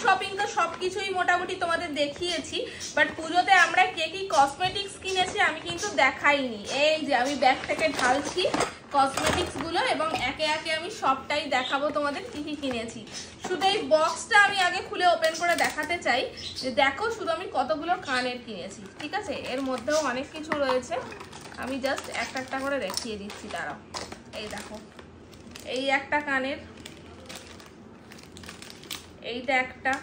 Shopping তো সবকিছুই মোটামুটি তোমাদের দেখিয়েছি, বাট পুজোতে আমরা কি কি কসমেটিক্স কিনেছি আমি কিন্তু দেখাইনি। এই যে আমি ব্যাগ থেকে ঢালছি কসমেটিক্স গুলো এবং একে একে আমি সবটাই দেখাবো তোমাদের কি কি কিনেছি। শুধু এই বক্সটা আমি আগে খুলে ওপেন করে দেখাতে চাই যে দেখো শুধু আমি কতগুলো কানের কিনেছি, ঠিক আছে? এর মধ্যেও অনেক কিছু রয়েছে, আমি জাস্ট একটা একটা করে দেখিয়ে দিচ্ছি। দাঁড়াও, এই দেখো, এই একটা কানের, এইটা একটা,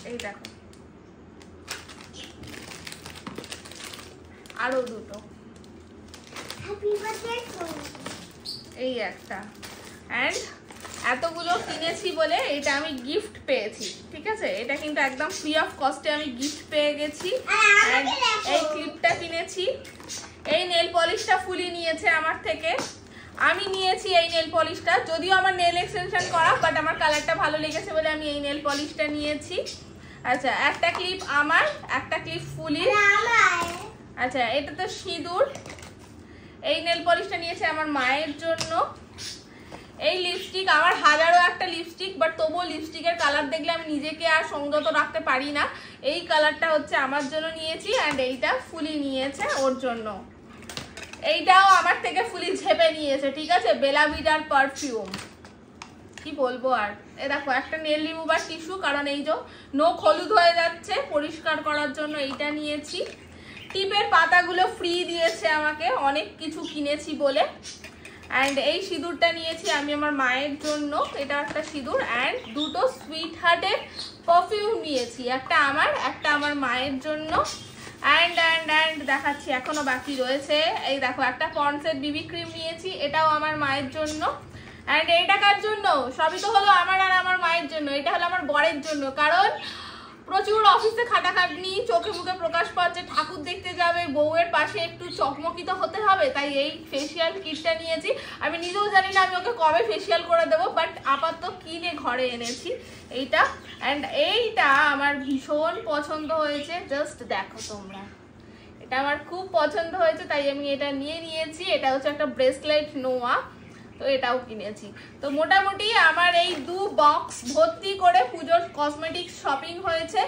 এই দেখো আরো দুটো, এই একটা। অ্যান্ড এতগুলো কিনেছি বলে এটা আমি গিফট পেয়েছি, ঠিক আছে? এটা কিন্তু একদম ফ্রি অফ কস্টে আমি গিফট পেয়ে গেছি। এই ক্লিপটা কিনেছি, এই নেল পলিশটা ফুলি নিয়েছে আমার থেকে, আমি নিয়েছি এই নেল পলিশটা, যদিও আমার নেল এক্সটেনশন করা, বাট আমার কালারটা ভালো লেগেছে বলে আমি এই নেল পলিশটা নিয়েছি। আচ্ছা, একটা ক্লিপ আমার, একটা ক্লিপ ফুলি। আচ্ছা, এটা তো সিঁদুর। এই নেল পলিশটা নিয়েছে আমার মায়ের জন্য। এই লিপস্টিক, আমার হাজারো একটা লিপস্টিক, বাট তবুও লিপস্টিকের কালার দেখলে আমি নিজেকে আর সংযত রাখতে পারি না। এই কালারটা হচ্ছে আমার জন্য নিয়েছি, অ্যান্ড এইটা ফুলি নিয়েছে ওর জন্য। এইটাও আমার থেকে ফুলি ঝেপে নিয়েছে, ঠিক আছে? বেলা ভিটার পারফিউম, কি বলবো আর। এ দেখো একটা নেল রিমুভার টিস্যু, কারণ এই যে নখ হলুদ হয়ে যাচ্ছে, পরিষ্কার করার জন্য এইটা নিয়েছি। টিপের পাতাগুলো ফ্রি দিয়েছে আমাকে, অনেক কিছু কিনেছি বলে। অ্যান্ড এই সিঁদুরটা নিয়েছি আমি আমার মায়ের জন্য, এটা একটা সিঁদুর। অ্যান্ড দুটো সুইট হার্টের পারফিউম নিয়েছি, একটা আমার, একটা আমার মায়ের জন্য। অ্যান্ড দেখাচ্ছি, এখনো বাকি রয়েছে। এই দেখো একটা পন্ডসের বিবি ক্রিম নিয়েছি, এটাও আমার মায়ের জন্য। অ্যান্ড এইটা কার জন্য? সবই তো হলো আমার আর আমার মায়ের জন্য, এটা হলো আমার বরের জন্য। কারণ প্রচুর অফিসে খাটাখাটনি, চোখে মুখে প্রকাশ পাচ্ছে, ঠাকুর দেখতে যাবে, বউয়ের পাশে একটু চকমকিত হতে হবে, তাই এই ফেসিয়াল কিটটা নিয়েছি। আমি নিজেও জানি না আমি ওকে কবে ফেসিয়াল করে দেবো, বাট আপাতত কিনে ঘরে এনেছি এইটা। অ্যান্ড এইটা আমার ভীষণ পছন্দ হয়েছে, জাস্ট দেখো তোমরা, এটা আমার খুব পছন্দ হয়েছে, তাই আমি এটা নিয়ে নিয়েছি। এটা হচ্ছে একটা ব্রেসলেট নোয়া, তো এটাও কিনেছি। তো মোটামুটি আমার এই 2 বক্স ভর্তি করে পুজোর কসমেটিক্স শপিং হয়েছে।